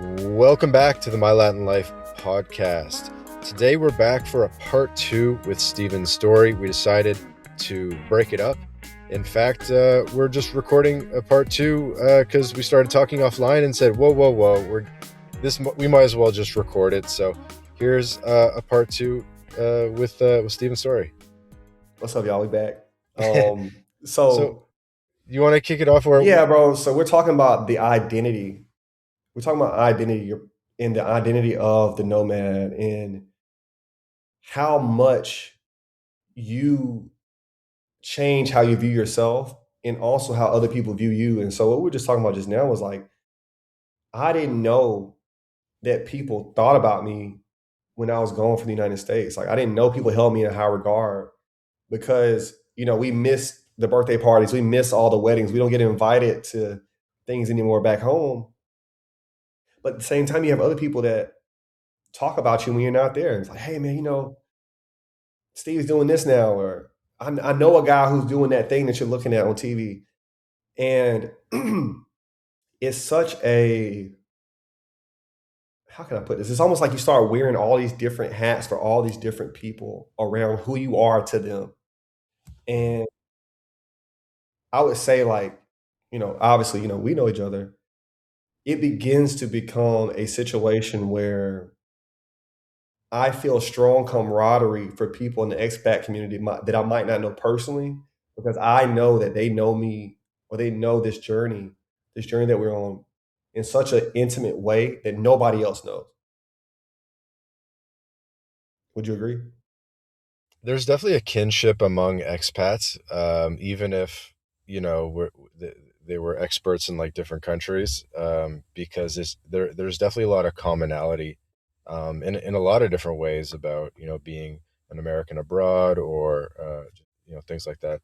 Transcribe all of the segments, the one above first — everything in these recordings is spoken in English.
Welcome back to the My Latin Life podcast. Today we're back for a part 2 with Stephen's story. We decided to break it up. In fact, we're just recording a part 2 because we started talking offline and said, whoa, we might as well just record it. So here's a part 2 with Stephen's story. What's up, y'all? We back. So you want to kick it off? Yeah, bro. So we're talking about the identity. We're talking about identity and the identity of the nomad and how much you change how you view yourself and also how other people view you. And so what we were just talking about just now was like, I didn't know that people thought about me when I was going from the United States. Like, I didn't know people held me in high regard because, we miss the birthday parties. We miss all the weddings. We don't get invited to things anymore back home. But at the same time, you have other people that talk about you when you're not there. It's like, hey, man, Steve's doing this now, or I know a guy who's doing that thing that you're looking at on TV. And it's such a, how can I put this? It's almost like you start wearing all these different hats for all these different people around who you are to them. And I would say, like, obviously, we know each other. It begins to become a situation where I feel strong camaraderie for people in the expat community that I might not know personally, because I know that they know me or they know this journey that we're on in such an intimate way that nobody else knows. Would you agree? There's definitely a kinship among expats, even if they were experts in like different countries, because there's definitely a lot of commonality, in a lot of different ways about being an American abroad or things like that.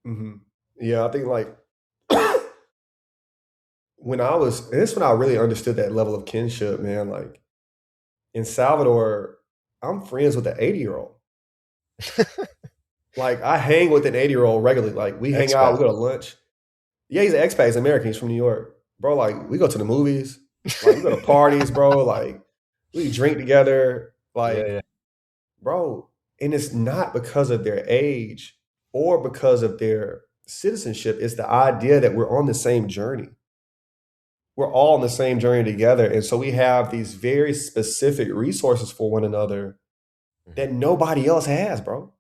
Mm-hmm. Yeah, I think like this is when I really understood that level of kinship, man. Like in Salvador, I'm friends with an 80-year-old. Like I hang with an 80-year-old regularly. Like we hang out, Expat. we go to lunch. Yeah, he's an expat, he's American, he's from New York. Bro, like we go to the movies, like we go to parties, bro. Like we drink together. Yeah, Like, yeah. bro, and it's not because of their age or because of their citizenship. It's the idea that we're on the same journey. We're all on the same journey together. And so we have these very specific resources for one another that Mhm. nobody else has, bro.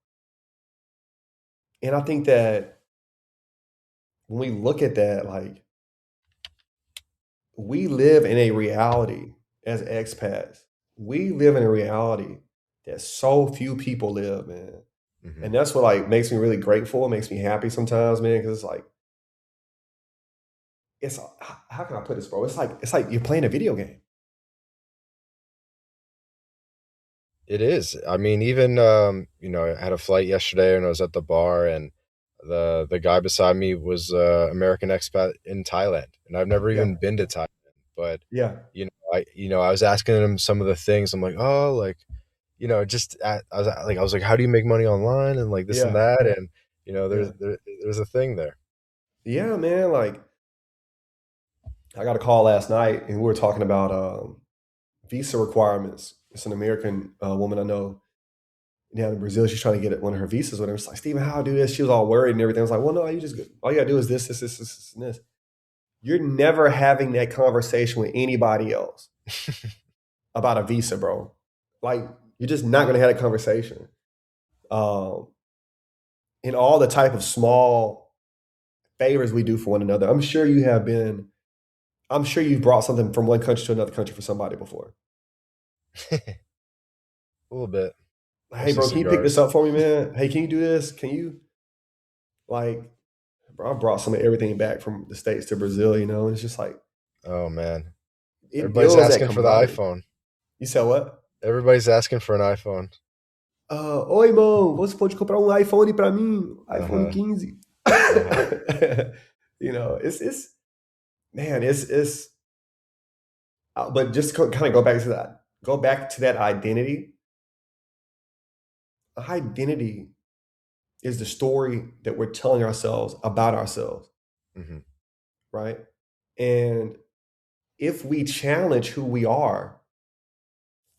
And I think that when we look at that, like we live in a reality as expats. We live in a reality that so few people live, man. Mhm. And that's what like makes me really grateful. It makes me happy sometimes, man, because it's like it's how can I put this, bro? It's like you're playing a video game. It is. I mean, even I had a flight yesterday and I was at the bar, and the guy beside me was American expat in Thailand, and I've never Yeah, even been to Thailand. But yeah, I was asking him some of the things. I'm like, oh, like I was like, how do you make money online and like this and yeah, that, and yeah, there's a thing there. yeah, man. Like I got a call last night, and we were talking about visa requirements. It's an American woman I know down in Brazil. She's trying to get one of her visas with her. It's like, Steven, how do I do this? She was all worried and everything. I was like, well, no, all you gotta do is this, and this. You're never having that conversation with anybody else about a visa, bro. Like, you're just not gonna have that conversation. Um, in all the type of small favors we do for one another. I'm sure you've brought something from one country to another country for somebody before. A little bit, Hey, mostly bro, can you pick this cigars. up for me, man? Hey, can you do this? Can you, like, bro, I brought some of everything back from the States to Brazil, and it's just like, Oh man, it everybody's builds that asking for the camaraderie. iPhone. You said what? Everybody's asking for an iPhone. Oi, irmão, você pode comprar um iPhone pra mim? Uh iPhone huh. 15. Uh huh. It's man, it's but just kind of go back to that identity. Identity is the story that we're telling ourselves about ourselves, Hmm. right? And if we challenge who we are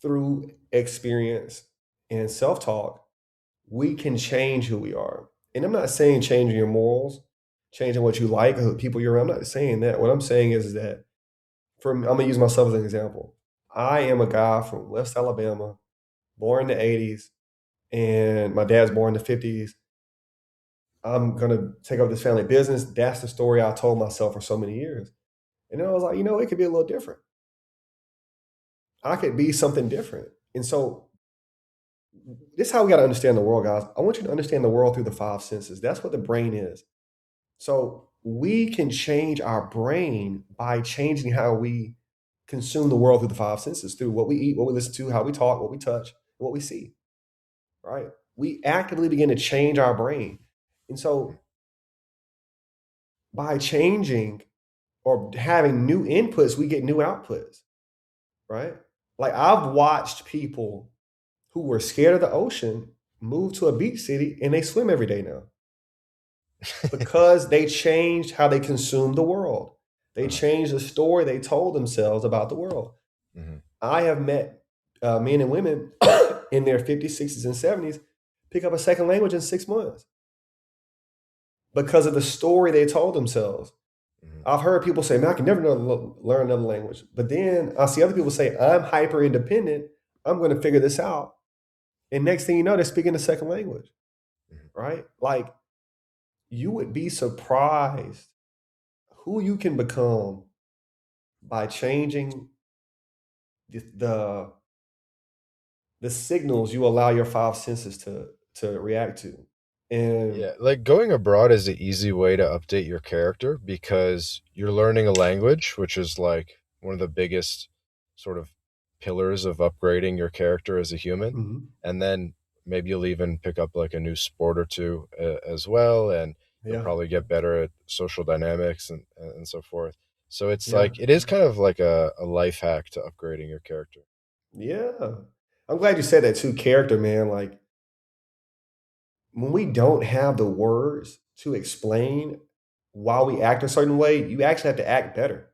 through experience and self-talk, we can change who we are. And I'm not saying changing your morals, changing what you like, or the people you're around. I'm not saying that. What I'm saying is that I'm gonna use myself as an example. I am a guy from West Alabama, born in the 80s, and my dad's born in the 50s. I'm gonna take over this family business. That's the story I told myself for so many years. And then I was like, it could be a little different. I could be something different. And so this is how we got to understand the world, guys. I want you to understand the world through the five senses. That's what the brain is. So we can change our brain by changing how we consume the world through the five senses, through what we eat, what we listen to, how we talk, what we touch, what we see. Right? We actively begin to change our brain. And so by changing or having new inputs, we get new outputs. Right? Like I've watched people who were scared of the ocean move to a beach city and they swim every day now because they changed how they consume the world. They changed the story they told themselves about the world. Mm-hmm. I have met men and women in their 50s, 60s, and 70s pick up a second language in 6 months because of the story they told themselves. Mm-hmm. I've heard people say, man, I can never learn another language. But then I see other people say, I'm hyper independent. I'm going to figure this out. And next thing you know, they're speaking a second language, right? Like you would be surprised who you can become by changing the signals you allow your five senses to react to. And Yeah, like going abroad is an easy way to update your character because you're learning a language, which is like one of the biggest sort of pillars of upgrading your character as a human. Mhm. And then maybe you'll even pick up like a new sport or two as well, and you'll Yeah, probably get better at social dynamics and so forth. So it's yeah, like it is kind of like a life hack to upgrading your character. yeah. I'm glad you said that too, character, man. Like when we don't have the words to explain why we act a certain way, you actually have to act better.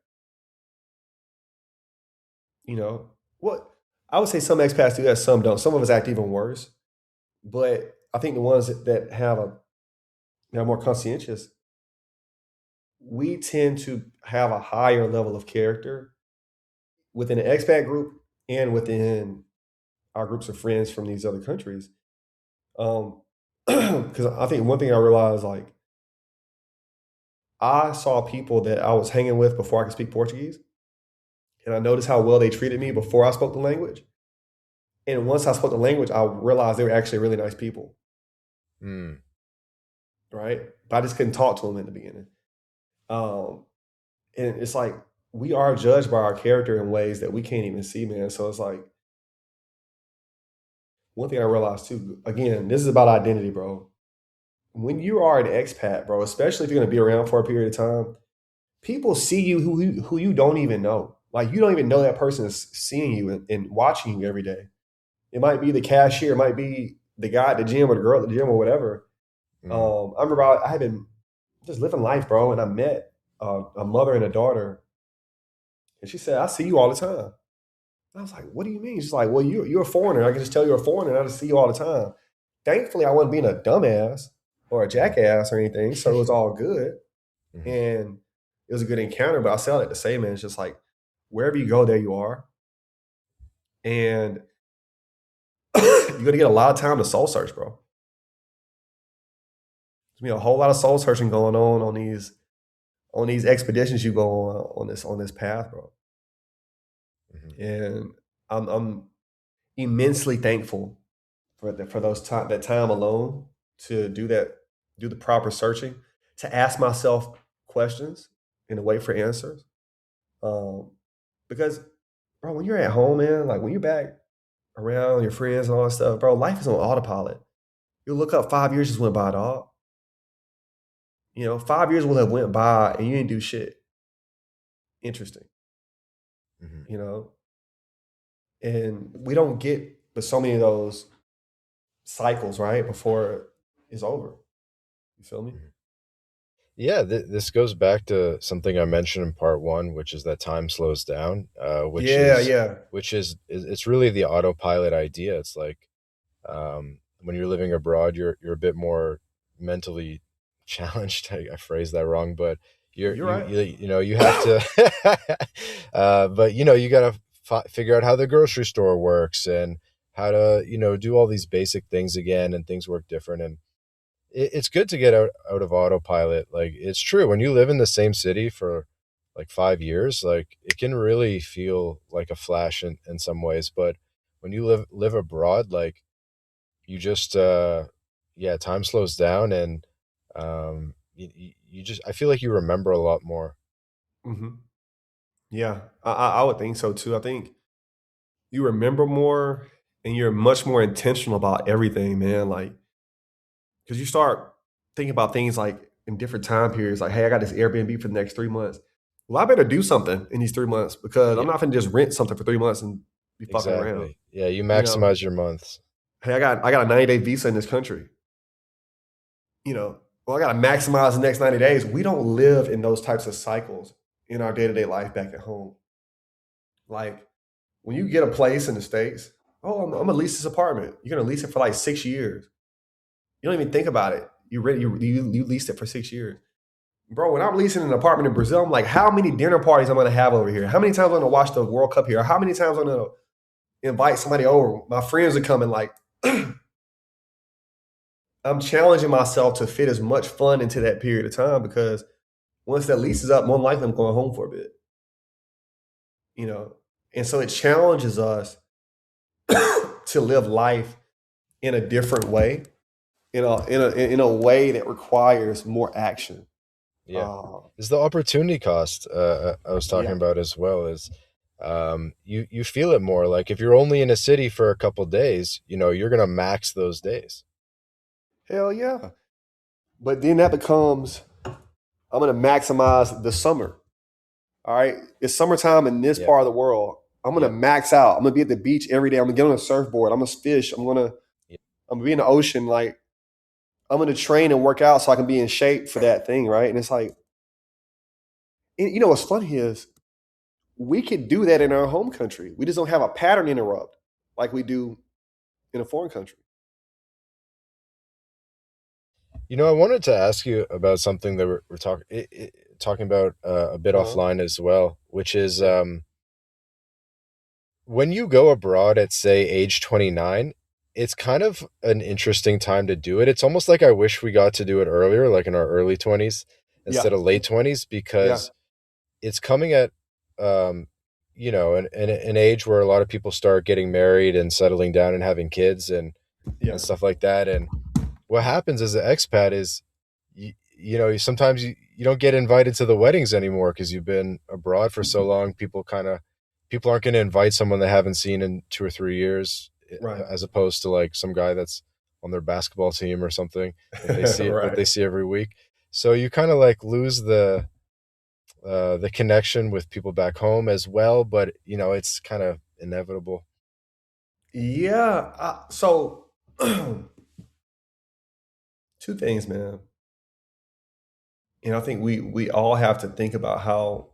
You know what? I would say some expats do that, some don't. Some of us act even worse. But I think the ones that have they're more conscientious, we tend to have a higher level of character within an expat group and within our groups of friends from these other countries. Because I think one thing I realized, like, I saw people that I was hanging with before I could speak Portuguese, and I noticed how well they treated me before I spoke the language. And once I spoke the language, I realized they were actually really nice people, Mm. right? But I just couldn't talk to them in the beginning. Um, and it's like we are judged by our character in ways that we can't even see, man. So it's like one thing I realized too. Again, this is about identity, bro. When you are an expat, bro, especially if you're going to be around for a period of time, people see you who you don't even know. Like you don't even know that person is seeing you and watching you every day. It might be the cashier, it might be the guy at the gym or the girl at the gym or whatever. Mm. I remember I had been just living life, bro, and I met a mother and a daughter, and she said, "I see you all the time." I was like, "What do you mean?" She's like, "Well, you're a foreigner. I can just tell you're a foreigner. And I just see you all the time." Thankfully, I wasn't being a dumbass or a jackass or anything, so it was all good. Mhm. And it was a good encounter. But I still like to say, man, it's just like wherever you go, there you are, and you're gonna get a lot of time to soul search, bro. There's gonna be a whole lot of soul searching going on these expeditions you go on this path, bro. Mhm. And I'm immensely thankful for that time alone to do the proper searching, to ask myself questions and wait for answers. Um, because, bro, when you're at home, man, like when you're back around your friends and all that stuff, bro, life is on autopilot. You'll look up 5 years just went by, dog. 5 years will have went by and you didn't do shit. Interesting, Mhm. you know. And we don't get but so many of those cycles right before it's over. You feel me? Mhm. Yeah, this goes back to something I mentioned in part one, which is that time slows down, Yeah, yeah. which it's really the autopilot idea. It's like when you're living abroad, you're a bit more mentally challenged. I phrased that wrong, but You're right. you know you have to, but you know you gotta figure out how the grocery store works and how to do all these basic things again, and things work different. And it's good to get out of autopilot. Like it's true when you live in the same city for like 5 years, like it can really feel like a flash in some ways. But when you live abroad, like you just yeah, time slows down, and you just, I feel like you remember a lot more. Hmm. Yeah, I would think so too. I think you remember more and you're much more intentional about everything, man. Like, because you start thinking about things like in different time periods, like, hey, I got this Airbnb for the next 3 months. Well, I better do something in these 3 months because I'm Yeah, not going to just rent something for 3 months and be fucking around. exactly. Yeah, you You know, maximize your months. hey, I got a 90-day visa in this country. Well, I got to maximize the next 90 days. We don't live in those types of cycles in our day to day life back at home. Like, when you get a place in the States, oh, I'm gonna lease this apartment. You're gonna lease it for like 6 years. You don't even think about it. You leased it for 6 years. Bro, when I'm leasing an apartment in Brazil, I'm like, how many dinner parties I'm gonna have over here? How many times I'm gonna watch the World Cup here? How many times I'm gonna invite somebody over? My friends are coming, like I'm challenging myself to fit as much fun into that period of time because once that lease is up, more than likely I'm going home for a bit, you know. And so it challenges us to live life in a different way, in a way that requires more action. Yeah, Uh, is the opportunity cost I was talking yeah, about as well. Is you feel it more. Like if you're only in a city for a couple days, you're gonna max those days. hell yeah. But then that becomes I'm going to maximize the summer. All right, it's summertime in this Yep. part of the world. I'm going to Yep. max out. I'm going to be at the beach every day. I'm going to get on a surfboard. I'm going to fish. Yep. I'm going to be in the ocean. Like I'm going to train and work out so I can be in shape for that thing. Right, and it's like what's funny is we could do that in our home country. We just don't have a pattern interrupt like we do in a foreign country. I wanted to ask you about something that we're talking about a bit Uh huh. offline as well, which is Yeah. when you go abroad at, say, age 29, it's kind of an interesting time to do it. It's almost like I wish we got to do it earlier, like in our early 20s instead Yeah. of late 20s, Yeah. because it's coming at um, an age where a lot of people start getting married and settling down and having kids Yeah. and stuff like that. And what happens as an expat is sometimes you don't get invited to the weddings anymore because you've been abroad for so long. People aren't going to invite someone they haven't seen in 2 or 3 years, Right. as opposed to like some guy that's on their basketball team or something that Right. they see every week. So you kind of like lose the connection with people back home as well, but it's kind of inevitable. Yeah. So, two things, man. And I think we all have to think about how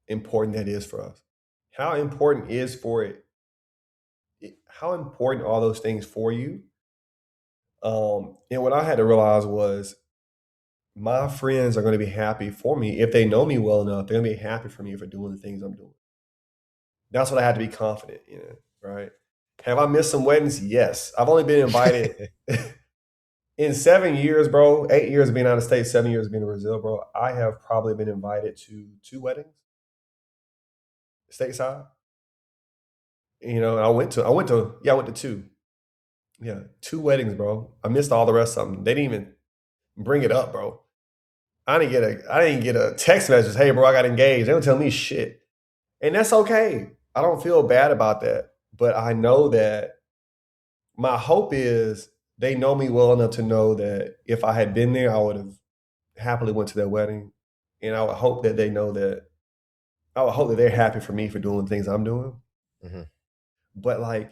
important that is for us. How important is for it? How important are those things for you? And what I had to realize was my friends are going to be happy for me if they know me well enough. They're going to be happy for me for doing the things I'm doing. That's what I had to be confident in, right? Have I missed some weddings? Yes. I've only been invited in 7 years, bro. 8 years of being out of state, 7 years of being in Brazil, bro. I have probably been invited to two weddings stateside. I went to two. Yeah, two weddings, bro. I missed all the rest of them. They didn't even bring it up, bro. I didn't get a text message. Hey, bro, I got engaged. They don't tell me shit, and that's okay. I don't feel bad about that, but I know that my hope is they know me well enough to know that if I had been there, I would have happily went to their wedding, and I would hope that they're happy for me for doing the things I'm doing. Hmm. But like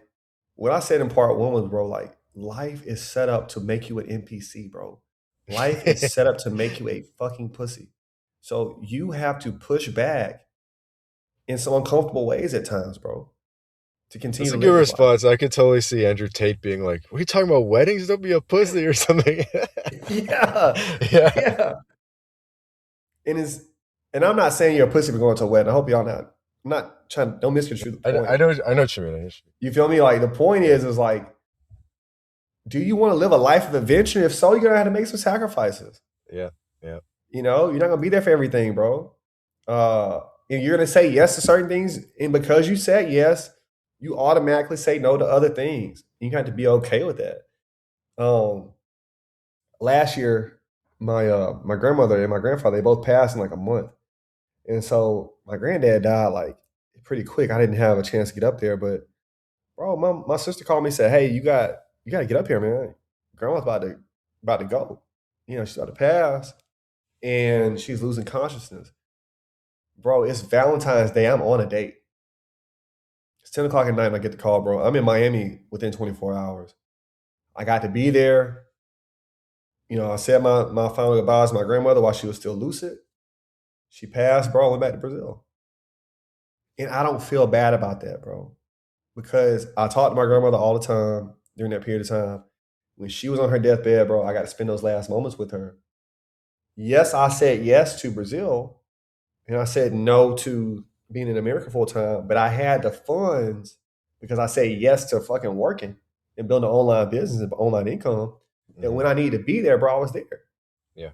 what I said in part one was, bro, like life is set up to make you an NPC, bro. Life is set up to make you a fucking pussy. So you have to push back in some uncomfortable ways at times, bro, to continue That's to a good live your life. response. I could totally see Andrew Tate being like, "What are you talking about? Weddings? Don't be a pussy or something." Yeah. Yeah, Yeah. And it's and I'm not saying you're a pussy for going to a wedding. I hope y'all not. I'm not trying. Don't misconstrue the I point. know, I know what you mean. I know what you You feel me? Like the point mean. is like, do you want to live a life of adventure? If so, you're gonna have to make some sacrifices. Yeah, yeah, You know, you're not gonna be there for everything, bro. Uh, and you're gonna say yes to certain things, and because you said yes, you automatically say no to other things. You have to be okay with that. Um, Last year, my grandmother and my grandfather they both passed in like a month, and so my granddad died like pretty quick. I didn't have a chance to get up there, but bro, my sister called me and said, "Hey, you got to get up here, man. Grandma's about to go. You know, she's about to pass, and she's losing consciousness." Bro, it's Valentine's Day. I'm on a date. It's 10 o'clock at night and I get the call, bro. I'm in Miami within 24 hours. I got to be there. You know, I said my final goodbyes to my grandmother while she was still lucid. She passed, bro. I went back to Brazil. And I don't feel bad about that, bro. Because I talked to my grandmother all the time during that period of time. When she was on her deathbed, bro, I got to spend those last moments with her. Yes, I said yes to Brazil, and I said no to being in America full time, but I had the funds because I said yes to fucking working and building an online business and online income. And hmm when I needed to be there, bro, I was there. yeah.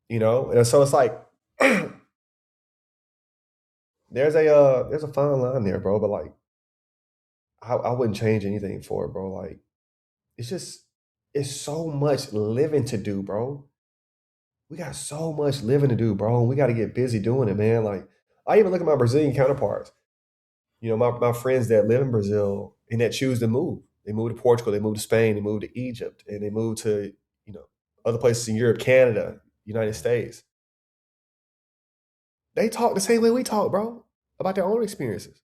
You know, and so it's like there's a fine line there, bro. But like, I wouldn't change anything for it, bro. Like, it's just it's so much living to do, bro. We got so much living to do, bro. And we got to get busy doing it, man. Like, I even look at my Brazilian counterparts. You know, my friends that live in Brazil and that choose to move. They move to Portugal, they move to Spain, they move to Egypt, and they move to, you know, other places in Europe, Canada, United Mhm. States. They talk the same way we talk, bro, about their own experiences.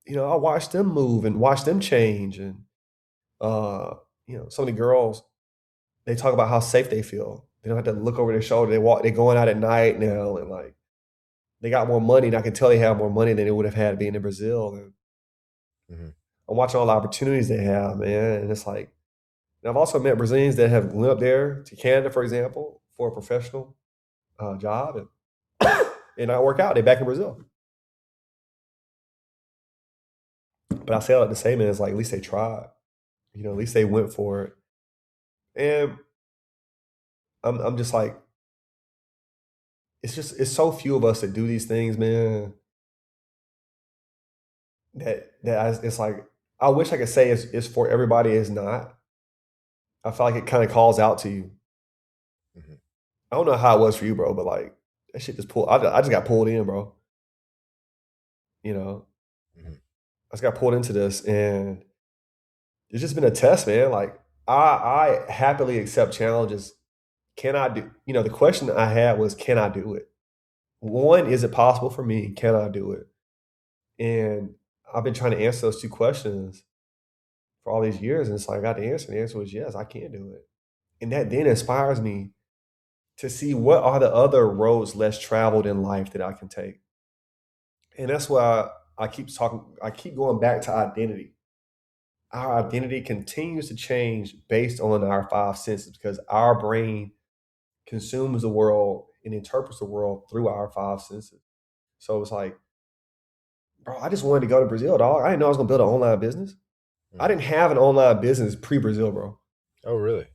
You know, I watch them move and watch them change. And you know, some of the girls, they talk about how safe they feel. They don't have to look over their shoulder. They're going out at night now and like they got more money, and I can tell they have more money than they would have had being in Brazil. And Mhm. I'm watching all the opportunities they have, man. And it's like, and I've also met Brazilians that have went up there to Canada, for example, for a professional job, and not work out. They're back in Brazil. But I say all that to say, man, it's like at least they tried. You know, at least they went for it. And I'm just like, it's so few of us that do these things, man. It's like I wish I could say it's for everybody. It's not. I feel like it kind of calls out to you. Mhm. I don't know how it was for you, bro, but like that shit just pulled. I just got pulled in, bro. You know, Mhm. I just got pulled into this, and it's just been a test, man. Like I happily accept challenges. Can I do? You know, the question I had was, can I do it? One, is it possible for me? Can I do it? And I've been trying to answer those two questions for all these years, and it's like I got the answer. And the answer was yes, I can do it, and that then inspires me to see what are the other roads less traveled in life that I can take. And that's why I keep talking. I keep going back to identity. Our identity continues to change based on our five senses because our brain consumes the world and interprets the world through our five senses. So it's like, bro, I just wanted to go to Brazil, dog. I didn't know I was gonna build an online business. I Mhm. didn't have an online business pre-Brazil, bro. Oh, really?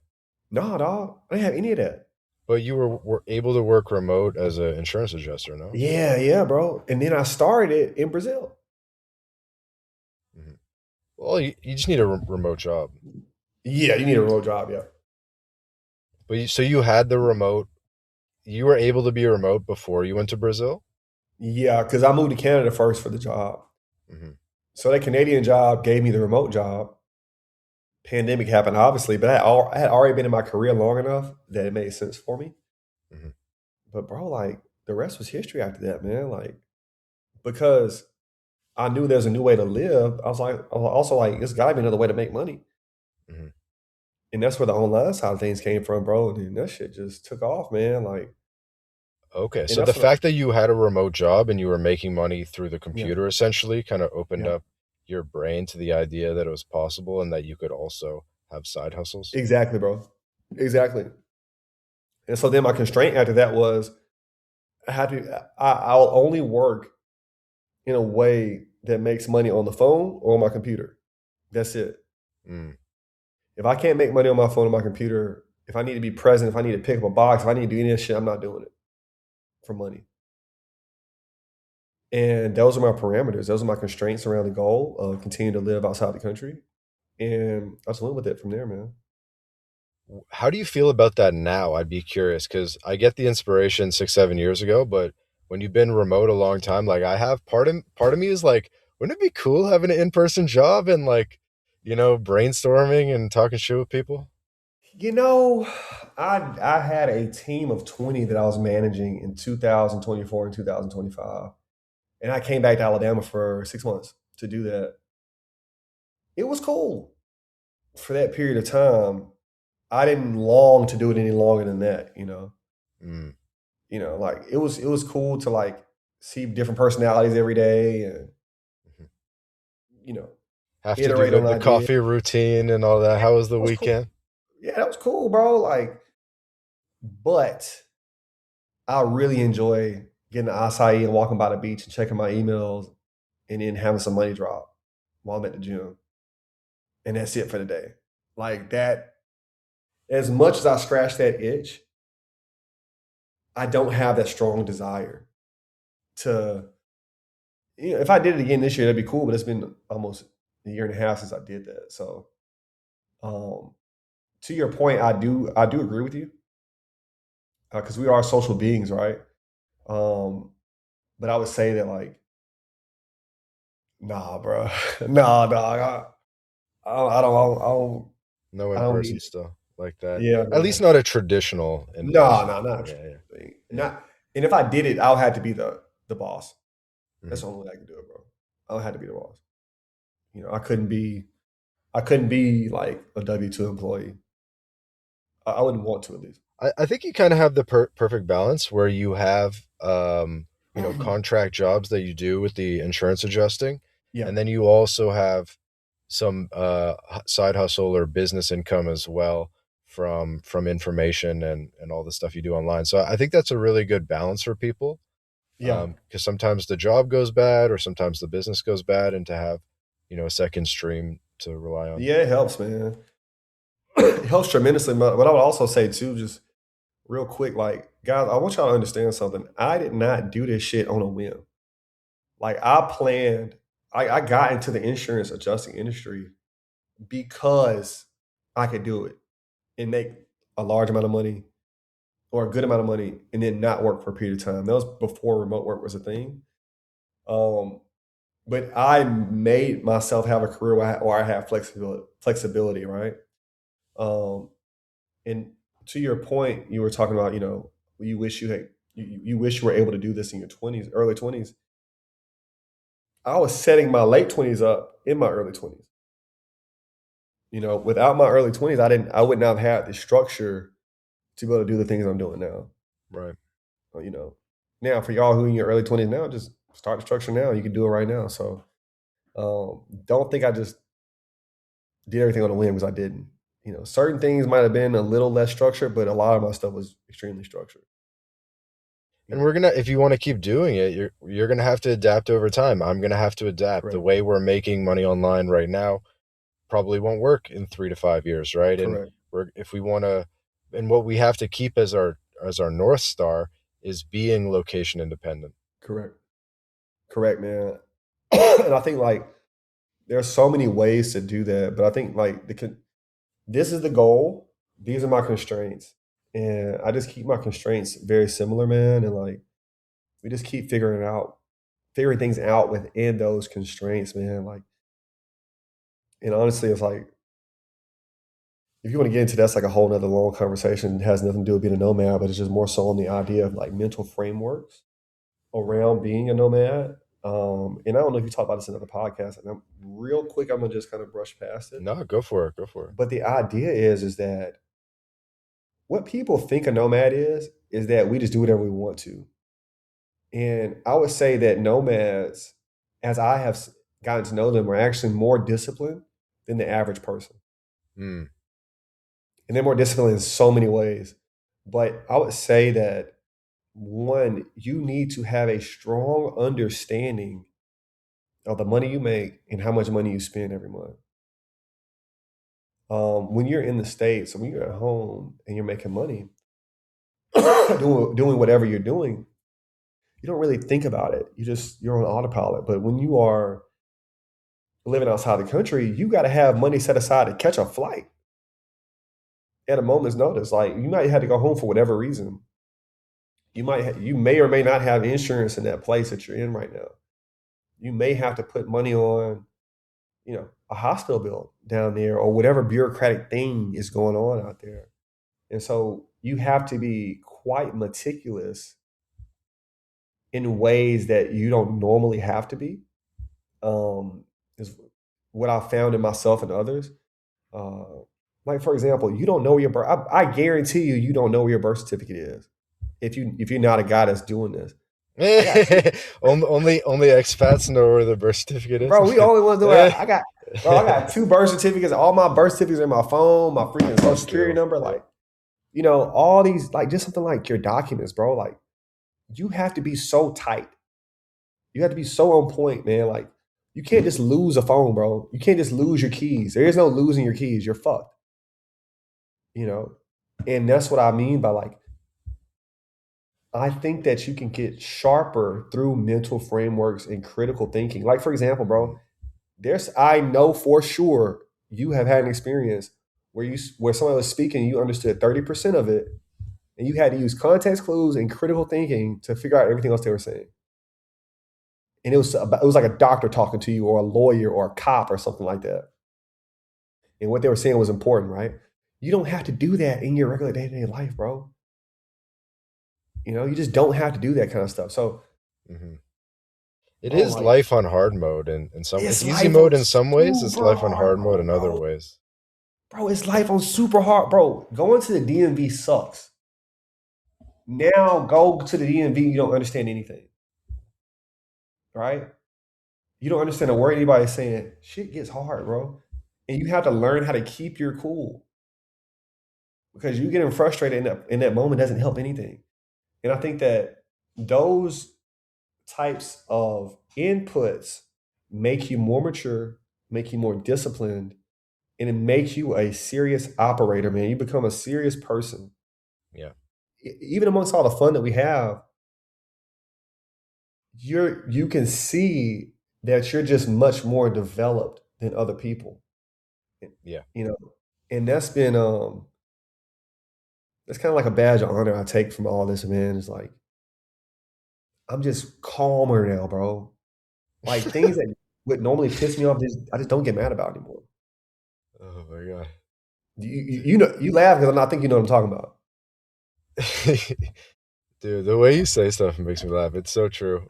No, dog. I didn't have any of that. But you were able to work remote as an insurance adjuster, no? Yeah, yeah, bro. And then I started it in Brazil. Mhm. Well, you just need a remote job. Yeah, you need a remote job, yeah. But so you had the remote. You were able to be remote before you went to Brazil. Yeah, because I moved to Canada first for the job. hmm So that Canadian job gave me the remote job. Pandemic happened, obviously, but I had already been in my career long enough that it made sense for me. hmm But bro, like the rest was history after that, man. Like because I knew there's a new way to live. I was also like, there's got to be another way to make money. hmm And that's where the online side of things came from, bro. And that shit just took off, man. Like, Okay, and so the that's what, fact that you had a remote job and you were making money through the yeah, computer essentially kind of opened yeah, up your brain to the idea that it was possible and that you could also have side hustles. exactly, bro. Exactly. And so then my constraint after that was I'll only work in a way that makes money on the phone or on my computer. That's it. Mm, If I can't make money on my phone or my computer, if I need to be present, if I need to pick up a box, if I need to do any of this shit, I'm not doing it for money. And those are my parameters. Those are my constraints around the goal of continuing to live outside the country. And I just went with it from there, man. how do you feel about that now? I'd be curious because I get the inspiration 6, 7 years ago, but when you've been remote a long time, like I have, part of me is like, wouldn't it be cool having an in-person job and like, brainstorming and talking shit with people? You know, I had a team of 20 that I was managing in 2024 and 2025. And I came back to Alabama for 6 months to do that. It was cool for that period of time. I didn't long to do it any longer than that, you know. Mm, Like it was cool to like see different personalities every day and mhm. you know Have to do iterate the, on the ideas. coffee routine and all that. Yeah, How was the that was cool. weekend? Yeah, that was cool, bro. Like, but I really enjoy getting the acai and walking by the beach and checking my emails and then having some money drop while I'm at the gym. And that's it for the day. Like that, as much as I scratch that itch, I don't have that strong desire to, if I did it again this year, that'd be cool, but it's been almost a year and a half since I did that. So, um, to your point, I do agree with you because we are social beings, right? Um, but I would say that like, nah, bro, nah, dog, No I in don't need person it. stuff like that. Yeah, At least man. not a traditional in No, person. no, not a Yeah, yeah, thing. yeah. Not, and if I did it, I'll have to be the boss. That's Mhm. the only way I can do it, bro. I'll have to be the boss. I couldn't be like a W-2 employee. I wouldn't want to at least. I think you kind of have the perfect balance where you have, contract jobs that you do with the insurance adjusting, Yeah, and then you also have some side hustle or business income as well from information and all the stuff you do online. So I think that's a really good balance for people yeah, because sometimes the job goes bad or sometimes the business goes bad, and to have a second stream to rely on. yeah. It helps, man. It helps tremendously. But I would also say too, just real quick, like guys, I want y'all to understand something. I did not do this shit on a whim. Like I planned. I got into the insurance adjusting industry because I could do it and make a large amount of money or a good amount of money and then not work for a period of time. That was before remote work was a thing. Um, but I made myself have a career where I have flexibility, right? Um, and to your point, you were talking about, you wish you wish you were able to do this in your 20s, early 20s. I was setting my late 20s up in my early 20s. Without my early 20s, I would not have had the structure to be able to do the things I'm doing now. Right. Uh, You know, Now for y'all who in your early 20s now, just start the structure now. You can do it right now. So don't think I just did everything on a whim because I didn't. Certain things might have been a little less structured, but a lot of my stuff was extremely structured. You And know, if you want to keep doing it, you're gonna have to adapt over time. I'm gonna have to adapt. The correct, way we're making money online right now probably won't work in 3 to 5 years, right? And correct, if we want to, and what we have to keep as our north star is being location independent. correct, correct, man. And I think like there's so many ways to do that, but I think like this is the goal. These are my constraints, and I just keep my constraints very similar, man. And like we just keep figuring things out within those constraints, man. Like, and honestly, it's like if you want to get into that's like a whole nother long conversation. It has nothing to do with being a nomad, but it's just more so on the idea of like mental frameworks around being a nomad. And I don't know if you talked about this in another podcast. And I'm real quick. I'm gonna just kind of brush past it. No, go for it. Go for it. But the idea is that what people think a nomad is that we just do whatever we want to. And I would say that nomads, as I have gotten to know them, are actually more disciplined than the average person. Mm, And they're more disciplined in so many ways. But I would say that one, you need to have a strong understanding of the money you make and how much money you spend every month. When you're in the States, or when you're at home and you're making money, doing whatever you're doing, you don't really think about it. You're on autopilot. But when you are living outside the country, you got to have money set aside to catch a flight at a moment's notice. Like you might have to go home for whatever reason. You may or may not have insurance in that place that you're in right now. You may have to put money on, a hospital bill down there or whatever bureaucratic thing is going on out there. And so you have to be quite meticulous in ways that you don't normally have to be. Is what I found in myself and others. Like for example, you don't know where your birth. I guarantee you don't know where your birth certificate is. If you're not a guy that's doing this, I got two, only expats know where the birth certificate is. bro. We only want to do it. I got two birth certificates. All my birth certificates are in my phone. My freaking social security number. Yep. Like, all these, like, just something like your documents, bro. Like, you have to be so tight. You have to be so on point, man. Like, you can't just lose a phone, bro. You can't just lose your keys. There is no losing your keys. You're fucked. And that's what I mean by like, I think that you can get sharper through mental frameworks and critical thinking. Like, for example, bro, I know for sure you have had an experience where someone was speaking, you understood 30% of it, and you had to use context clues and critical thinking to figure out everything else they were saying. And it was like a doctor talking to you, or a lawyer, or a cop, or something like that. And what they were saying was important, right? You don't have to do that in your regular day-to-day life, bro. You just don't have to do that kind of stuff. So it is like, life on hard mode, and it's easy life mode on in some ways. It's super life on hard hard mode mode, in other bro. ways. Bro, it's life on super hard, bro. Going to the DMV sucks. Now go to the DMV, you don't understand anything, right? You don't understand a word anybody's saying. Shit gets hard, bro. And you have to learn how to keep your cool, because you getting frustrated in that moment doesn't help anything. And I think that those types of inputs make you more mature, make you more disciplined, and it makes you a serious operator, man. You become a serious person. Yeah. Even amongst all the fun that we have, you can see that you're just much more developed than other people. Yeah. And that's been that's kind of like a badge of honor I take from all this, man. It's like I'm just calmer now, bro. Like things that would normally piss me off, I just don't get mad about anymore. Oh my god. You laugh because I think you know what I'm talking about. Dude, the way you say stuff makes me laugh. It's so true.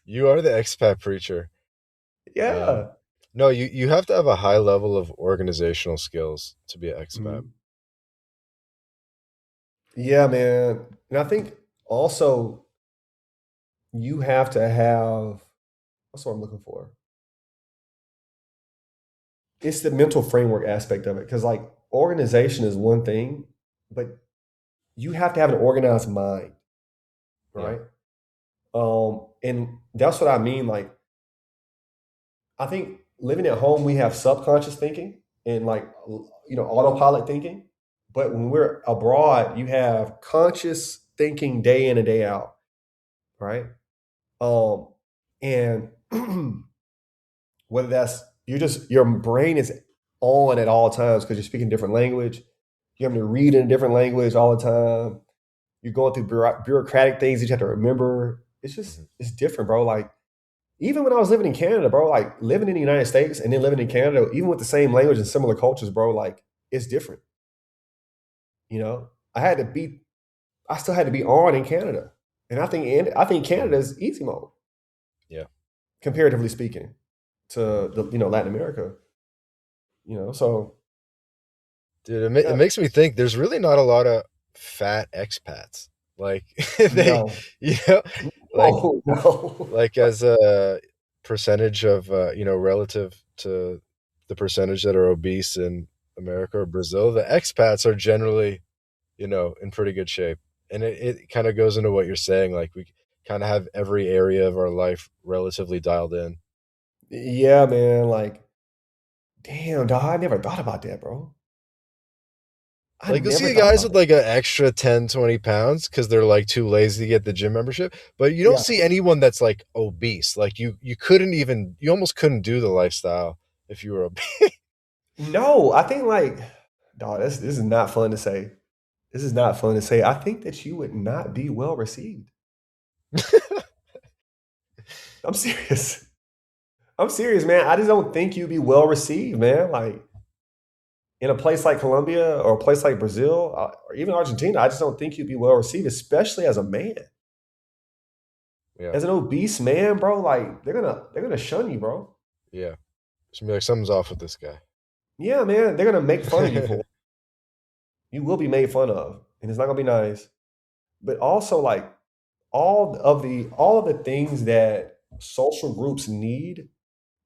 You are the expat preacher. Yeah. No, you have to have a high level of organizational skills to be an expat. Mhm. Yeah, man. And I think also you have to have, what's what I'm looking for? It's the mental framework aspect of it. Because like organization is one thing, but you have to have an organized mind, Yeah. right? And that's what I mean. Like, I think living at home, we have subconscious thinking and like, autopilot thinking. But when we're abroad, you have conscious thinking day in and day out, right? And whether that's your brain is on at all times because you're speaking a different language. You're having to read in a different language all the time. You're going through bureaucratic things that you have to remember. It's different, bro. Like, even when I was living in Canada, bro, like living in the United States and then living in Canada, even with the same language and similar cultures, bro, like it's different. I still had to be on in Canada. And I think Canada is easy mode. Yeah. comparatively speaking, to the Latin America. So Dude, it yeah, makes me think there's really not a lot of fat expats. Like they, no, you know, like oh no, as a percentage of relative to the percentage that are obese in America or Brazil, the expats are generally in pretty good shape. And it kind of goes into what you're saying. Like we kind of have every area of our life relatively dialed in. yeah, man, like damn, dog, I never thought about that, bro. I Like you'll see never the thought guys about with that. like an extra 10, 20 pounds because they're like too lazy to get the gym membership. But you don't Yeah, see anyone that's like obese. Like you almost couldn't do the lifestyle if you were obese. no, I think like, dog, this is not fun to say. This is not fun to say. I think that you would not be well received. I'm serious. I'm serious, man. I just don't think you'd be well received, man. Like in a place like Colombia or a place like Brazil or even Argentina, I just don't think you'd be well received, especially as a man. Yeah, As an obese man, bro, like they're gonna shun you, bro. yeah. Just be like something's off with this guy. Yeah, man, they're gonna make fun of you for it. You will be made fun of, and it's not gonna be nice. But also, like all of the things that social groups need,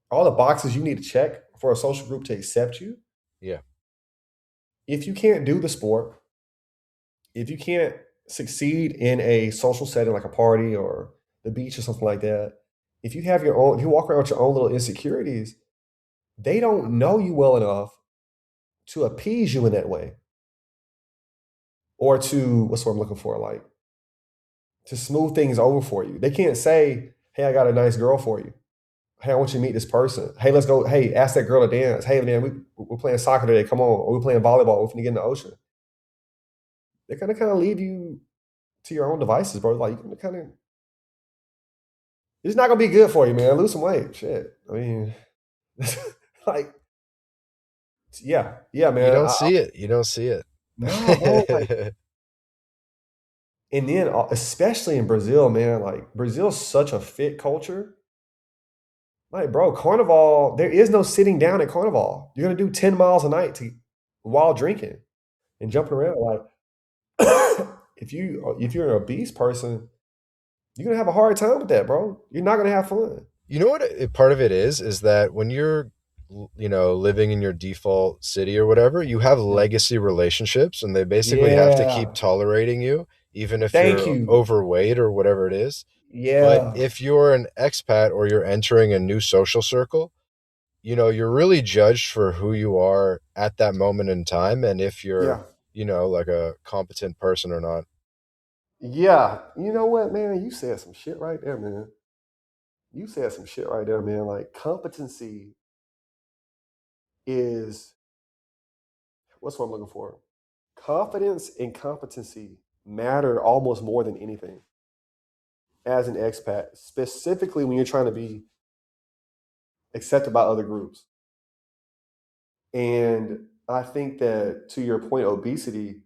all the boxes you need to check for a social group to accept you. Yeah, If you can't do the sport, if you can't succeed in a social setting like a party or the beach or something like that, if you walk around with your own little insecurities, they don't know you well enough to appease you in that way, or to what's what I'm looking for, like to smooth things over for you. They can't say, "Hey, I got a nice girl for you. Hey, I want you to meet this person. Hey, let's go. Hey, ask that girl to dance. Hey, man, we're playing soccer today. Come on. Or we're playing volleyball. We're finna get in the ocean." They're gonna kind of leave you to your own devices, bro. Like you're gonna kind of, it's not gonna be good for you, man. Lose some weight. Shit. I mean, like, yeah, yeah, you man. don't see it. You don't see it. No, bro. Like, and then especially in Brazil, man. Like, Brazil's such a fit culture. Like, bro, Carnival. There is no sitting down at Carnival. You're gonna do 10 miles a night while drinking and jumping around. Like, if you're an obese person, you're gonna have a hard time with that, bro. You're not gonna have fun. You know what part of it is that when you're living in your default city or whatever, you have Yeah. legacy relationships and they basically have to keep Yeah. tolerating you even if Thank you're you. overweight or whatever it is. But Yeah. if you're an expat or you're entering a new social circle, you're really judged for who you are at that moment in time and if you're, Yeah. like a competent person or not. Yeah. You know what, man? You said some shit right there, man. You said some shit right there, man. Like competency is what's what I'm looking for. Confidence and competency matter almost more than anything as an expat, specifically when you're trying to be accepted by other groups. And I think that to your point, obesity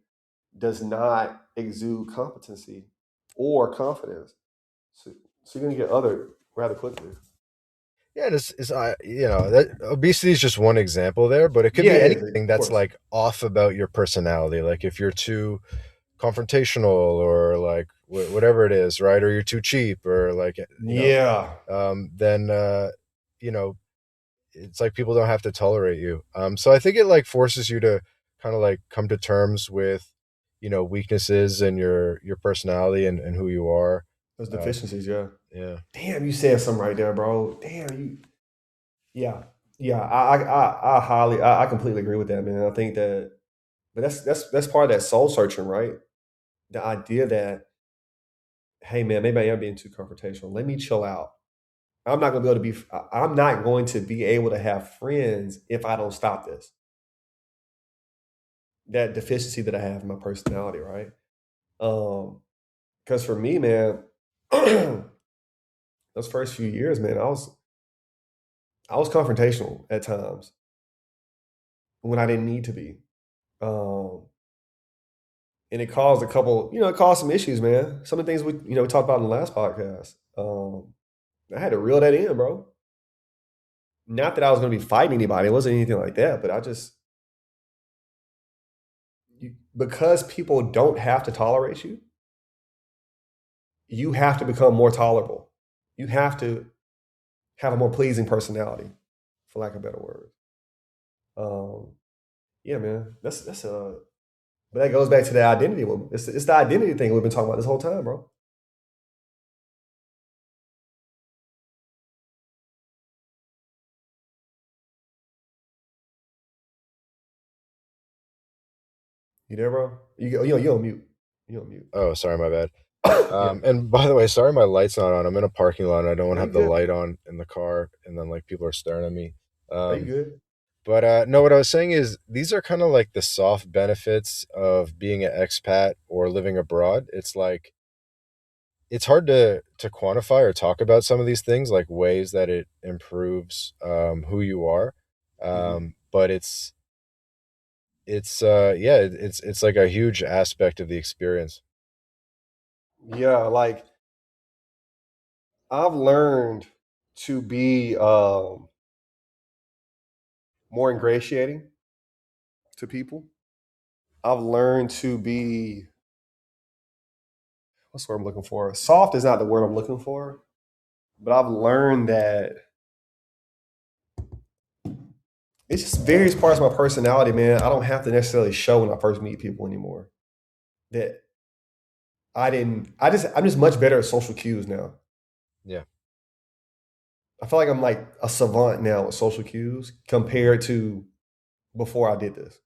does not exude competency or confidence. So, so you're going to get other rather quickly. Yeah, and that obesity is just one example there, but it could Yeah, be it is, anything of that's course. like off about your personality. Like if you're too confrontational or like whatever it is, right? Or you're too cheap or like, Yeah. then, you know, it's like people don't have to tolerate you. So I think it like forces you to kind of like come to terms with, weaknesses and your personality and who you are. Those Um, deficiencies, yeah. yeah. Damn, you said something right there, bro. Damn, you. Yeah, yeah. I completely agree with that, man. I think that, but that's part of that soul searching, right? The idea that, hey, man, maybe I am being too confrontational. Let me chill out. I'm not going to be able to have friends if I don't stop this. That deficiency that I have in my personality, right? Because for me, man, those first few years, man, I was confrontational at times when I didn't need to be. Um, and it caused it caused some issues, man. Some of the things we talked about in the last podcast. I had to reel that in, bro. Not that I was going to be fighting anybody. It wasn't anything like that. But I just, because people don't have to tolerate you, you have to become more tolerable. You have to have a more pleasing personality, for lack of better word. Um, yeah, man. That's. But that goes back to the identity. It's the identity thing we've been talking about this whole time, bro. You there, bro? You on mute. You on mute. Oh, sorry, my bad. Yeah. And by the way, sorry my light's not on. I'm in a parking lot and I don't want No, to you have the good. light on in the car and then like people are staring at me. No, you Um, good. but no, what I was saying is these are kind of like the soft benefits of being an expat or living abroad. It's like it's hard to quantify or talk about some of these things, like ways that it improves who you are. Hmm. But yeah, it's like a huge aspect of the experience. Yeah, like I've learned to be more ingratiating to people. I've learned to be, what's the word I'm looking for? Soft is not the word I'm looking for, but I've learned that it's just various parts of my personality, man. I don't have to necessarily show when I first meet people anymore. That I didn't. I'm just much better at social cues now. Yeah. I feel like I'm like a savant now with social cues compared to before I did this.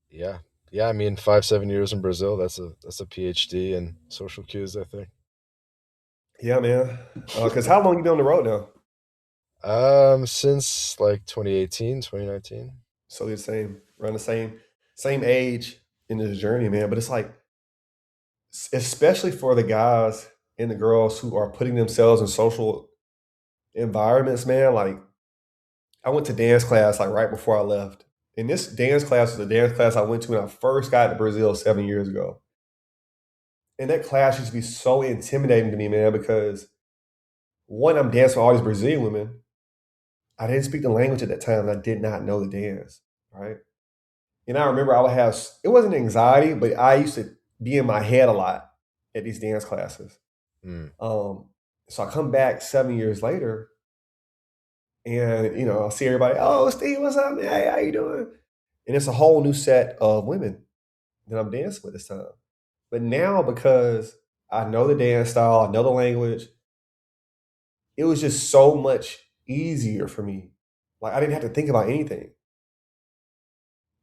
Yeah. Yeah, I mean 5 7 years in Brazil, that's a PhD in social cues, I think. Yeah, man. Because how long you been on the road now? Since like 2018, 2019. So we're the same, around the same age in this journey, man. But it's like, especially for the guys and the girls who are putting themselves in social environments, man. Like I went to dance class like right before I left, and this dance class was the dance class I went to when I first got to Brazil 7 years ago. And that class used to be so intimidating to me, man, because one, I'm dancing with all these Brazilian women. I didn't speak the language at that time, and I did not know the dance, right? And I remember I would have, it wasn't anxiety, but I used to be in my head a lot at these dance classes. Mm. Um, so I come back 7 years later and, I see everybody, oh, Steve, what's up, man? Hey, how you doing? And it's a whole new set of women that I'm dancing with this time. But now, because I know the dance style, I know the language, it was just so much easier for me. Like I didn't have to think about anything.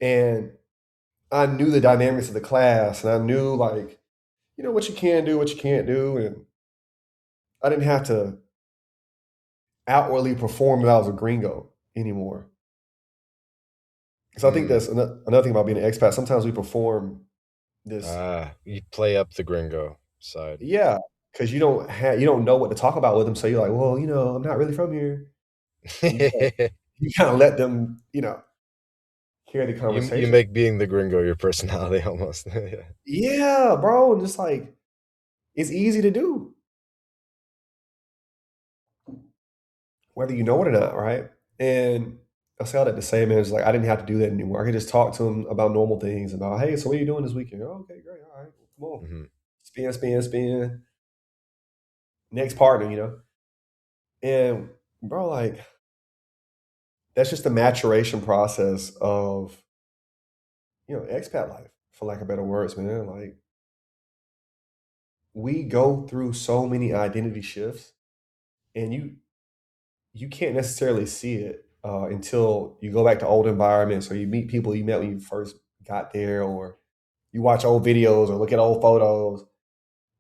And I knew the dynamics of the class and I knew like, what you can do, what you can't do. And I didn't have to outwardly perform that I was a gringo anymore. So I think Mm. that's another thing about being an expat. Sometimes we perform this, You play up the gringo side. yeah, because you don't know what to talk about with them. So you're like, well, I'm not really from here. And you kind of let them, carry the You conversation. make being the gringo your personality almost. Yeah. Yeah, bro. And just like it's easy to do, whether you know it or not, right? And I say all that to say, man, it's like I didn't have to do that anymore. I could just talk to them about normal things, about, hey, so what are you doing this weekend? Oh, okay, great. All right, come on. Hmm. Spin, spin, spin. Next partner. And bro, like that's just the maturation process of, expat life, for lack of better words, man. Like we go through so many identity shifts and you can't necessarily see it until you go back to old environments or you meet people you met when you first got there or you watch old videos or look at old photos.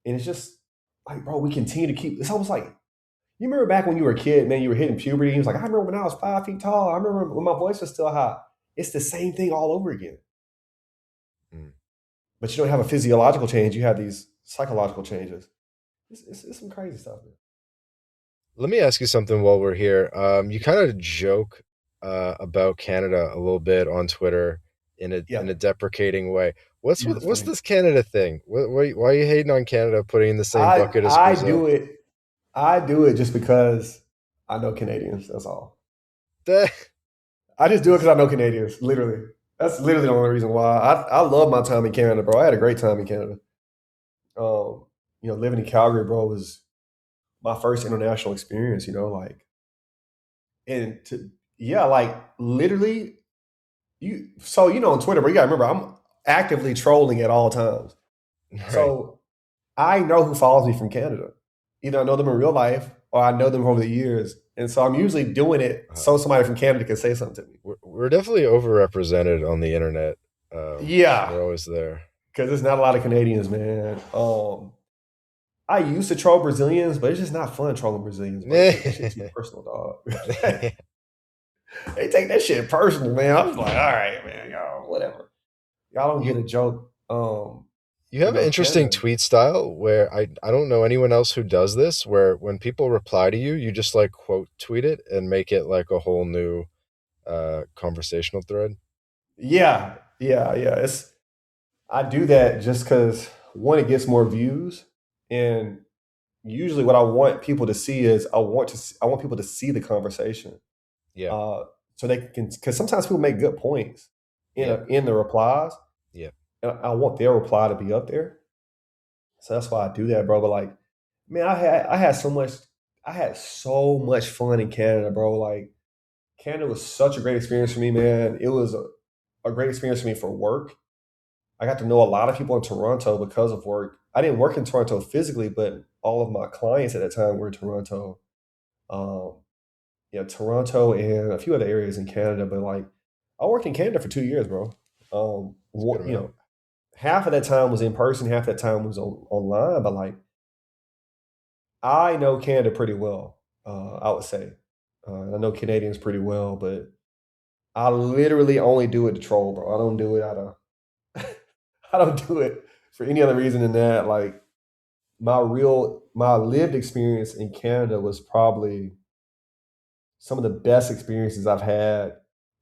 And it's just like, bro, we continue to keep, it's almost like, you remember back when you were a kid, man, you were hitting puberty. He was like, I remember when I was 5 feet tall. I remember when my voice was still high. It's the same thing all over again. Mm. But you don't have a physiological change. You have these psychological changes. It's some crazy stuff, man. Let me ask you something while we're here. You kind of joke about Canada a little bit on Twitter Yeah. in a deprecating way. Yeah, it's What's funny. this Canada thing? Why are you hating on Canada putting in the same I bucket as I Brazil? do it. I do it just because I know Canadians. That's all. That I just do it is because I know Canadians. Literally, that's literally the only reason why. I love my time in Canada, bro. I had a great time in Canada. Um, living in Calgary, bro, was my first international experience. Like, and to yeah, like literally, you. So on Twitter, but you gotta remember, I'm actively trolling at all times. right. So I know who follows me from Canada. Either I know them in real life or I know them over the years. And so I'm usually doing it Uh, so somebody from Canada can say something to me. we're definitely overrepresented on the internet. Yeah, We're always there. because there's not a lot of Canadians, man. I used to troll Brazilians, but it's just not fun trolling Brazilians, bro. They take that shit too personal, dog. They take that shit personal, man. I'm just like, all right, man, y'all, whatever. Y'all don't you get a joke. you have an interesting Canada. tweet style where I don't know anyone else who does this, where when people reply to you, you just like quote tweet it and make it like a whole new conversational thread. Yeah, yeah, yeah. I do that just because one, it gets more views, and usually what I want people to see is I want people to see the conversation, Yeah. uh, so they can because sometimes people make good points Yep. in the replies, Yep. and I want their reply to be up there. So that's why I do that, bro. But like, man, I had so much fun in Canada, bro. Like Canada was such a great experience for me, man. It was a great experience for me for work. I got to know a lot of people in Toronto because of work. I didn't work in Toronto physically, but all of my clients at that time were in Toronto. Um, Toronto and a few other areas in Canada. But like, I worked in Canada for 2 years, bro. It's a good amount. Half of that time was in person, half that time was online. But like, I know Canada pretty well. I would say, I know Canadians pretty well, but I literally only do it to troll, bro. I don't do it out of I don't do it for any other reason than that. Like my lived experience in Canada was probably some of the best experiences I've had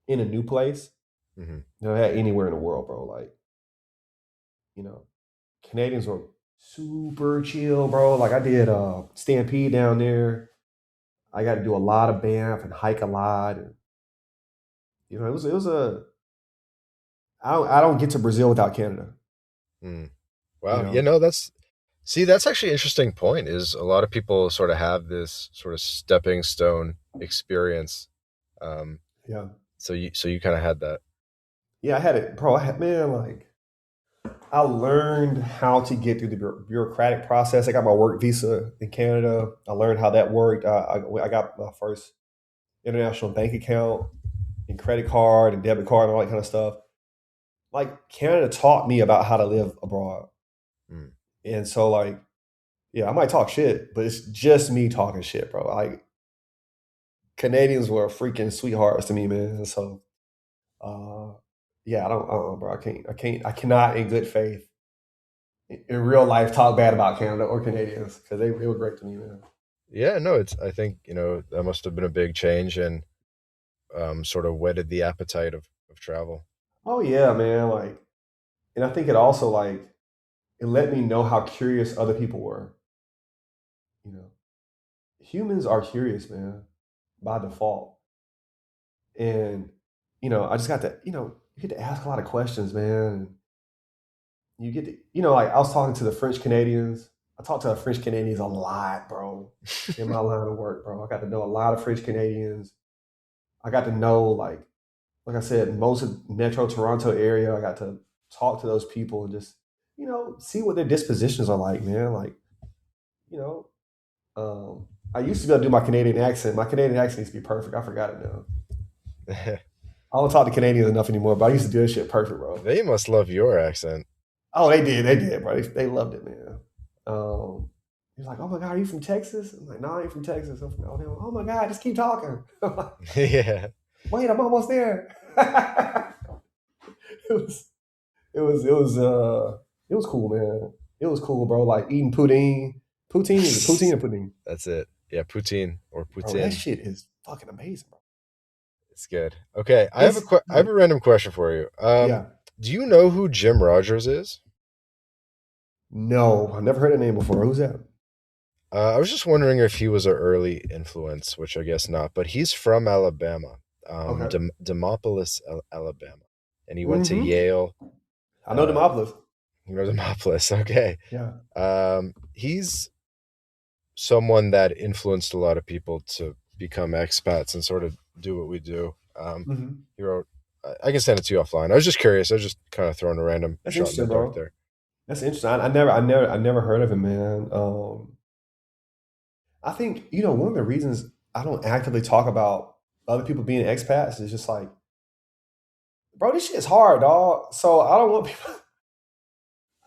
in a new place Hmm. that I've had anywhere in the world, bro. Like, you know, Canadians were super chill, bro. Like I did Stampede down there. I got to do a lot of Banff and hike a lot. And, it was a I don't get to Brazil without Canada, Mm. you Wow. know. That's see, that's actually an interesting point. Is a lot of people sort of have this sort of stepping stone experience. Um, Yeah. so you kind of had that. Yeah, I had it, bro. Man, like I learned how to get through the bureaucratic process. I got my work visa in Canada. I learned how that worked. I got my first international bank account and credit card and debit card and all that kind of stuff. Like Canada taught me about how to live abroad. Mm. And so like, yeah, I might talk shit, but it's just me talking shit, bro. Like Canadians were freaking sweethearts to me, man. So uh yeah, I don't, bro. I cannot in good faith in real life talk bad about Canada or Canadians because they were great to me, man. Yeah, no, it's. I think that must have been a big change and sort of whetted the appetite of travel. Oh yeah, man. Like, and I think it also like it let me know how curious other people were. You know, humans are curious, man, by default. And I just got to you get to ask a lot of questions, man. And you get to like I was talking to the French Canadians. I talked to the French Canadians a lot, bro, in my line of work, bro. I got to know a lot of French Canadians. I got to know like I said, most of Metro Toronto area. I got to talk to those people and just, see what their dispositions are like, man. Like, you know, I used to be able to do my Canadian accent. My Canadian accent used to be perfect. I forgot it now. I don't talk to Canadians enough anymore, but I used to do this shit perfect, bro. They must love your accent. Oh, they did, bro. They loved it, man. Um, He's like, "Oh my god, are you from Texas?" I'm like, "No, I ain't from Texas. I'm from Alabama." "Oh my god, just keep talking." I'm like, Yeah, "Wait, I'm almost there." it was it was cool, man. It was cool, bro. Like eating poutine. Poutine is it poutine or pudding? that's it. Yeah, poutine or Bro, that poutine. shit is fucking amazing, bro. It's good. Okay, It's I have a random question for you. yeah. Do you know who Jim Rogers is? No, I never heard that name before. Who's that? I was just wondering if he was an early influence, which I guess not, but he's from Alabama, Okay. Demopolis, Alabama, and he went to Mm-hmm. Yale. I know Uh, Demopolis. Demopolis, okay. Yeah. He's someone that influenced a lot of people to become expats and sort of do what we do. Mm-hmm. He wrote, I can send it to you offline. I was just curious. I was just kind of throwing a random That's shot in the interesting, dark bro. there. That's interesting. I never heard of him, man. I think one of the reasons I don't actively talk about other people being expats is just like, bro, this shit is hard, dog. So I don't want people.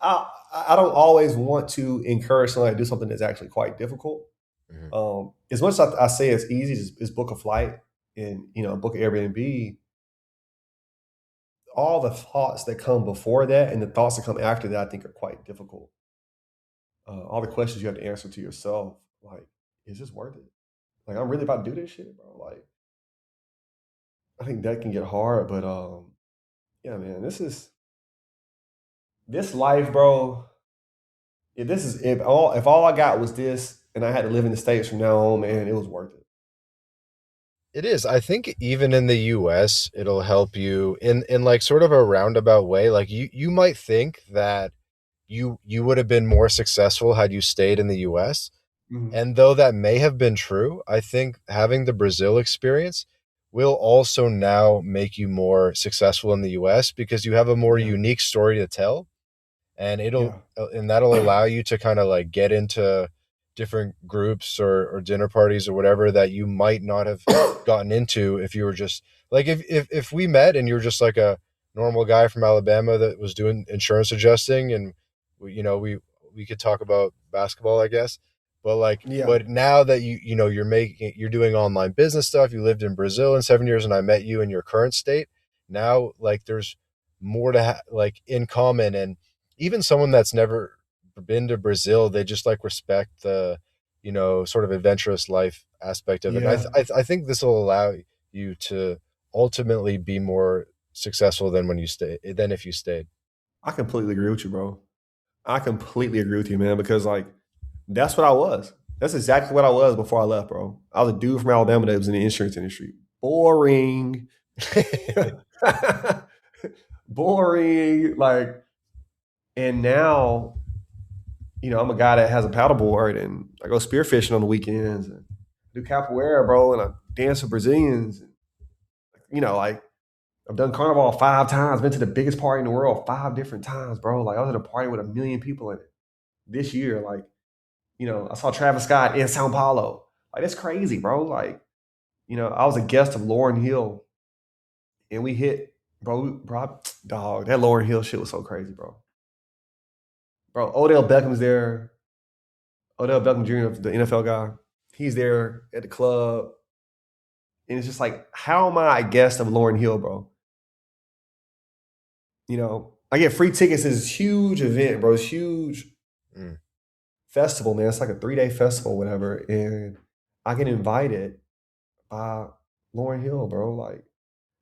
I I don't always want to encourage somebody to do something that's actually quite difficult. Hmm. As much as I say it's easy as book a flight and book an Airbnb, all the thoughts that come before that and the thoughts that come after that, I think are quite difficult. All the questions you have to answer to yourself, like, is this worth it? Like, I'm really about to do this shit, bro. Like, I think that can get hard, but yeah, man, this life, bro. If all I got was this, and I had to live in the States from now on, man, it was worth it. It is. I think even in the US, it'll help you in like sort of a roundabout way. Like you might think that you would have been more successful had you stayed in the US. Mhm. And though that may have been true, I think having the Brazil experience will also now make you more successful in the US because you have a more Yeah, unique story to tell, and yeah, that'll allow you to kind of like get into different groups or dinner parties or whatever that you might not have gotten into if you were just like if we met and you were just like a normal guy from Alabama that was doing insurance adjusting, and we could talk about basketball, I guess. yeah, But now that you're doing online business stuff, you lived in Brazil in 7 years, and I met you in your current state. Now, like, there's more to like in common, and even someone that's never been to Brazil, they just like respect the, sort of adventurous life aspect of it. And yeah. I think this will allow you to ultimately be more successful than if you stayed. I completely agree with you, bro. I completely agree with you, man, because like that's what I was. That's exactly what I was before I left, bro. I was a dude from Alabama that was in the insurance industry. Boring. Boring. Like, and now, I'm a guy that has a paddleboard and I go spearfishing on the weekends and do capoeira, bro, and I dance with Brazilians. Like I've done carnival 5 times, been to the biggest party in the world 5 different times, bro. Like I was at a party with 1 million people in it this year. Like, I saw Travis Scott in Sao Paulo. Like that's crazy, bro. Like, I was a guest of Lauryn Hill and we hit, bro, dog, that Lauryn Hill shit was so crazy, bro. Bro, Odell Beckham's there. Odell Beckham Jr., the NFL guy. He's there at the club. And it's just like, how am I a guest of Lauryn Hill, bro? I get free tickets to this huge event, bro. It's huge Mm. festival, man. It's like a 3-day festival, whatever. And I get invited by Lauryn Hill, bro. Like,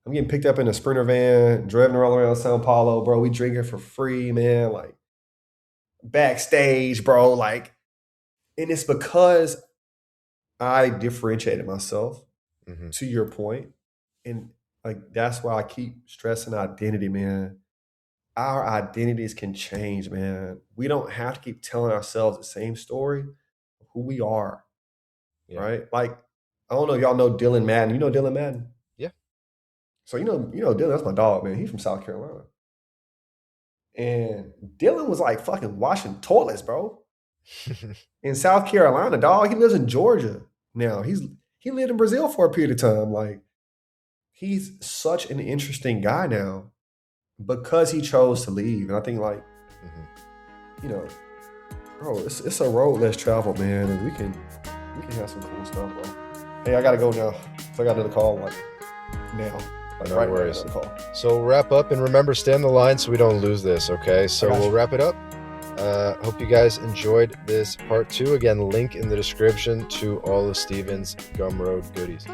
I'm getting picked up in a Sprinter van, driving all around Sao Paulo, bro. We drinking for free, man. Like, backstage, bro. Like, and it's because I differentiated myself, Hmm. to your point. And like, that's why I keep stressing identity, man. Our identities can change, man. We don't have to keep telling ourselves the same story of who we are, Yeah. right? Like, I don't know if y'all know Dylan Madden. You know Dylan Madden? Yeah. So Dylan, that's my dog, man. He's from South Carolina. And Dylan was like fucking washing toilets, bro. In South Carolina, dog. He lives in Georgia now. He lived in Brazil for a period of time. Like, he's such an interesting guy now because he chose to leave. And I think like, Hmm. you know, bro, it's a road less traveled, man, and we can have some cool stuff, bro. Hey, I gotta go now. So I got another call like now. Like No right now, I worries. got another call. So we'll wrap up, and remember, stay on the line so we don't lose this. Okay. I So got we'll you. wrap it up. Hope you guys enjoyed this part 2. Again, link in the description to all of Steven's Gumroad goodies.